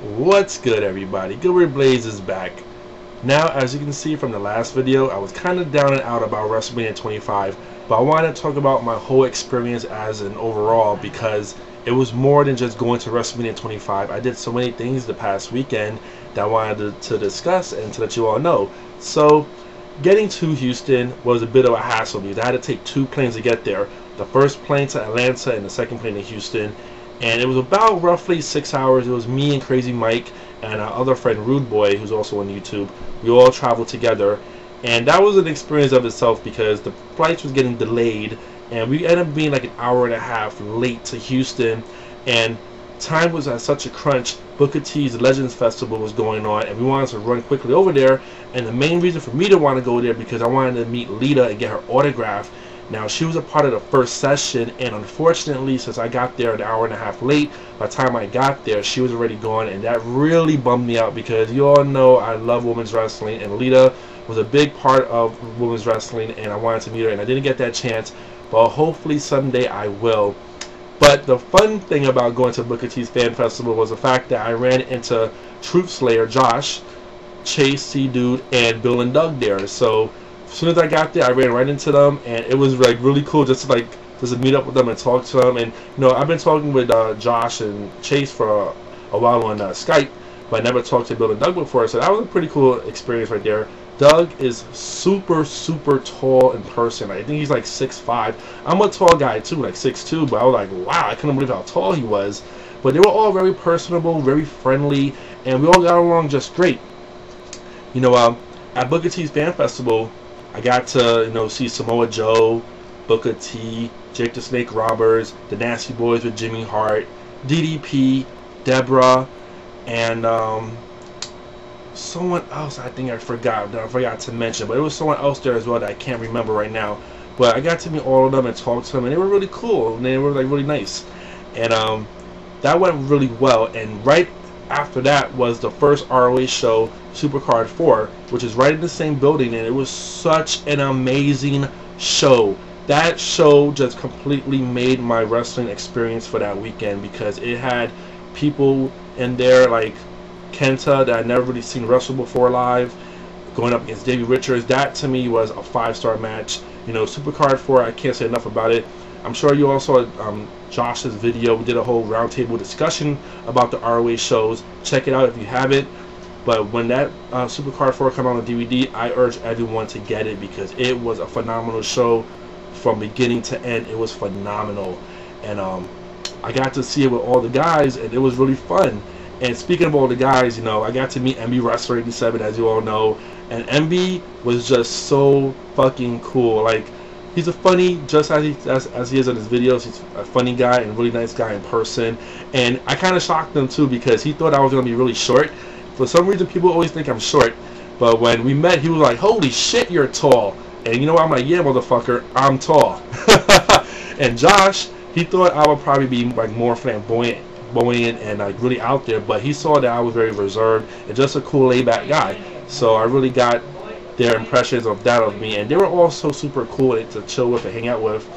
What's good, everybody? gilbertblaze is back. Now, as you can see from the last video, I was kind of down and out about Wrestlemania 25, but I wanted to talk about my whole experience as an overall because it was more than just going to Wrestlemania 25. I did so many things the past weekend that I wanted to discuss and to let you all know. So, getting to Houston was a bit of a hassle because I had to take two planes to get there. The first plane to Atlanta and the second plane to Houston. And it was about roughly 6 hours. It was me and Crazy Mike and our other friend Rude Boy, who's also on YouTube. We all traveled together, and that was an experience of itself because the flights was getting delayed, and we ended up being like an hour and a half late to Houston, and time was at such a crunch. Booker T's Legends Festival was going on, and we wanted to run quickly over there. And the main reason for me to want to go there because I wanted to meet Lita and get her autograph. Now, she was a part of the first session, and unfortunately, since I got there an hour and a half late, by the time I got there, she was already gone, and that really bummed me out because you all know I love women's wrestling, and Lita was a big part of women's wrestling, and I wanted to meet her, and I didn't get that chance, but hopefully someday I will. But the fun thing about going to Booker T's Fan Festival was the fact that I ran into Truth Slayer Josh, Chase, C-Dude, and Bill and Doug there. So as soon as I got there, I ran right into them, and it was like really cool just to meet up with them and talk to them. And you know, I've been talking with Josh and Chase for a while on Skype, but I never talked to Bill and Doug before, so that was a pretty cool experience right there. Doug is super tall in person. I think he's like 6'5". I'm a tall guy too, like 6'2", but I was like, wow, I couldn't believe how tall he was. But they were all very personable, very friendly, and we all got along just great. You know, at Booker T's Fan Festival, I got to, see Samoa Joe, Booker T, Jake the Snake Roberts, the Nasty Boys with Jimmy Hart, DDP, Deborah, and someone else I think I forgot to mention, but it was someone else there as well that I can't remember right now. But I got to meet all of them and talk to them, and they were really cool, and they were like really nice. And that went really well. And right after that was the first ROH show, Supercard 4, which is right in the same building, and it was such an amazing show. That show just completely made my wrestling experience for that weekend because it had people in there like Kenta that I'd never really seen wrestle before live, going up against Davey Richards. That to me was a 5-star match. You know, Supercard 4, I can't say enough about it. I'm sure you all saw Josh's video. We did a whole roundtable discussion about the ROH shows. Check it out if you haven't. But when that Supercard 4 came out on DVD, I urge everyone to get it because it was a phenomenal show from beginning to end. It was phenomenal. And I got to see it with all the guys, and it was really fun. And speaking of all the guys, I got to meet MB Wrestler 87, as you all know. And MB was just so fucking cool. Like, he's a funny, just as he is in his videos. He's a funny guy and a really nice guy in person. And I kind of shocked him too because he thought I was going to be really short. For some reason, people always think I'm short. But when we met, he was like, holy shit, you're tall. And you know what? I'm like, yeah, motherfucker, I'm tall. And Josh, he thought I would probably be like more flamboyant and like really out there, but he saw that I was very reserved and just a cool laid-back guy. So I really got their impressions of that of me, and they were all so super cool to chill with and hang out with.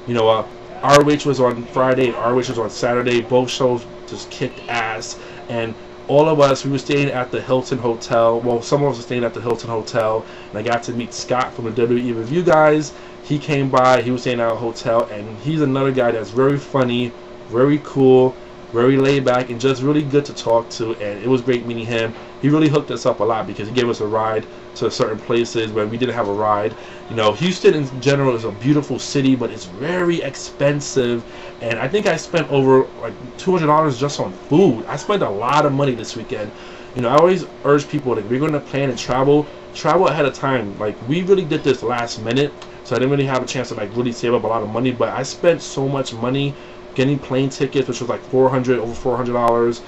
ROH was on Friday, ROH was on Saturday. Both shows just kicked ass, and all of us, we were staying at the Hilton Hotel. Well, some of us were staying at the Hilton Hotel, and I got to meet Scott from the WWE Review guys. He came by, he was staying at a hotel, and he's another guy that's very funny, very cool, very laid back, and just really good to talk to. And it was great meeting him. He really hooked us up a lot because he gave us a ride to certain places when we didn't have a ride. Houston in general is a beautiful city, but it's very expensive. And I think I spent over like $200 just on food. I spent a lot of money this weekend. I always urge people that if we're going to plan and travel ahead of time. Like, we really did this last minute, so I didn't really have a chance to like really save up a lot of money. But I spent so much money getting plane tickets, which was like over $400.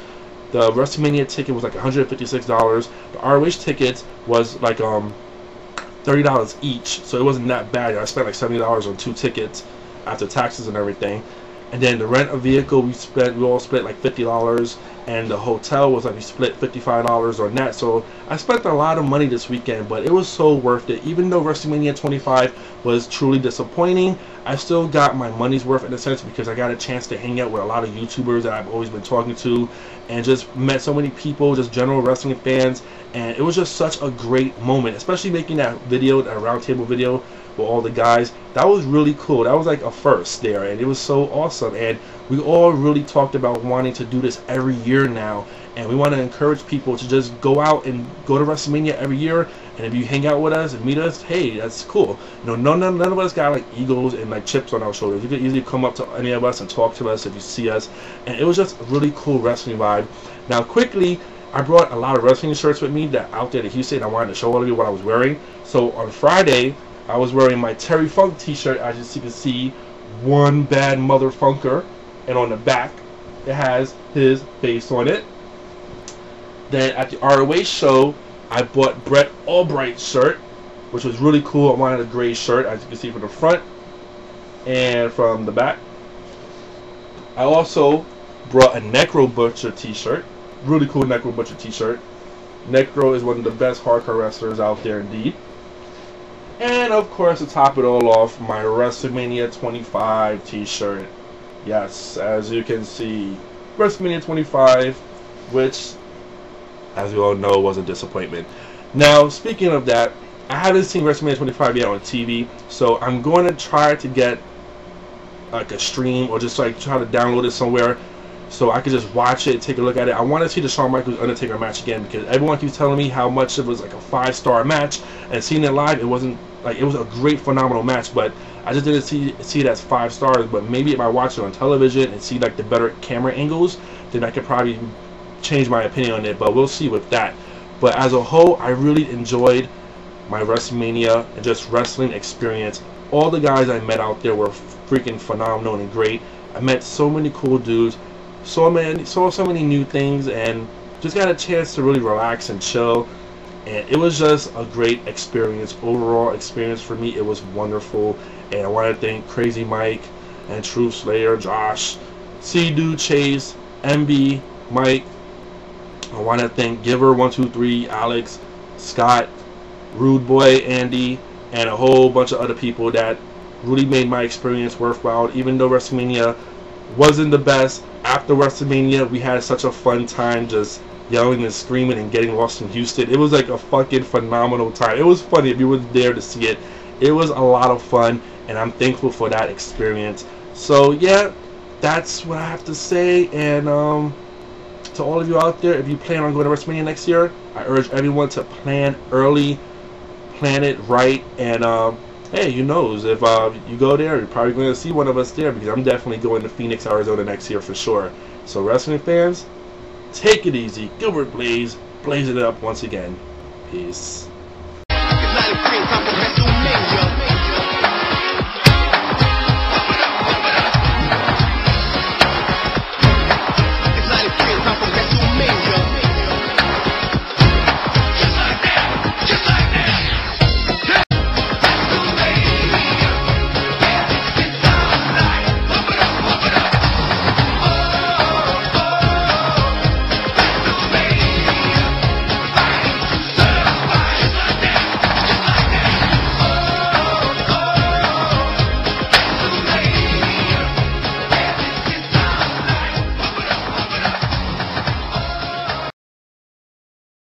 The WrestleMania ticket was like $156. The ROH tickets was like $30 each, so it wasn't that bad. I spent like $70 on 2 tickets after taxes and everything. And then the rent a vehicle, we all split like $50, and the hotel was like we split $55 on that. So I spent a lot of money this weekend, but it was so worth it. Even though WrestleMania 25 was truly disappointing, I still got my money's worth in a sense, because I got a chance to hang out with a lot of YouTubers that I've always been talking to, and just met so many people, just general wrestling fans, and it was just such a great moment, especially making that video, that roundtable video with all the guys. That was really cool. That was like a first there, and it was so awesome. And we all really talked about wanting to do this every year now, and we want to encourage people to just go out and go to WrestleMania every year. And if you hang out with us and meet us, hey, that's cool. You know, none of us got like egos and like chips on our shoulders. You could easily come up to any of us and talk to us if you see us, and it was just a really cool wrestling vibe. Now, quickly, I brought a lot of wrestling shirts with me that out there to Houston. I wanted to show all of you what I was wearing. So on Friday, I was wearing my Terry Funk t-shirt, as you can see, one bad motherfunker, and on the back it has his face on it. Then at the ROH show, I bought Brett Albright's shirt, which was really cool. I wanted a gray shirt, as you can see from the front and from the back. I also brought a Necro Butcher t-shirt, really cool Necro Butcher t-shirt. Necro is one of the best hardcore wrestlers out there indeed. And of course, to top it all off, my WrestleMania 25 t-shirt. Yes, as you can see, WrestleMania 25, which, as we all know, was a disappointment. Now, speaking of that, I haven't seen WrestleMania 25 yet on TV, so I'm going to try to get like a stream, or just like try to download it somewhere so I could just watch it, take a look at it. I want to see the Shawn Michaels Undertaker match again, because everyone keeps telling me how much it was like a 5-star match, and seeing it live, it wasn't like, it was a great, phenomenal match, but I just didn't see it as 5 stars. But maybe if I watch it on television and see like the better camera angles, then I could probably change my opinion on it. But we'll see with that. But as a whole, I really enjoyed my WrestleMania and just wrestling experience. All the guys I met out there were freaking phenomenal and great. I met so many cool dudes, saw so many new things, and just got a chance to really relax and chill. And it was just a great experience, overall experience for me. It was wonderful, and I want to thank Crazy Mike and Truth Slayer, Josh, C-Dude, Chase, MB, Mike. I want to thank Giver123, Alex, Scott, Rude Boy, Andy, and a whole bunch of other people that really made my experience worthwhile. Even though WrestleMania wasn't the best, after WrestleMania we had such a fun time just yelling and screaming and getting lost in Houston. It was like a fucking phenomenal time. It was funny if you were there to see it. It was a lot of fun, and I'm thankful for that experience. So yeah, that's what I have to say. And to all of you out there, if you plan on going to WrestleMania next year, I urge everyone to plan early, plan it right, and hey, who knows, if you go there, you're probably going to see one of us there, because I'm definitely going to Phoenix, Arizona next year for sure. So wrestling fans, take it easy. Gilbert Blaze, blazing it up once again. Peace.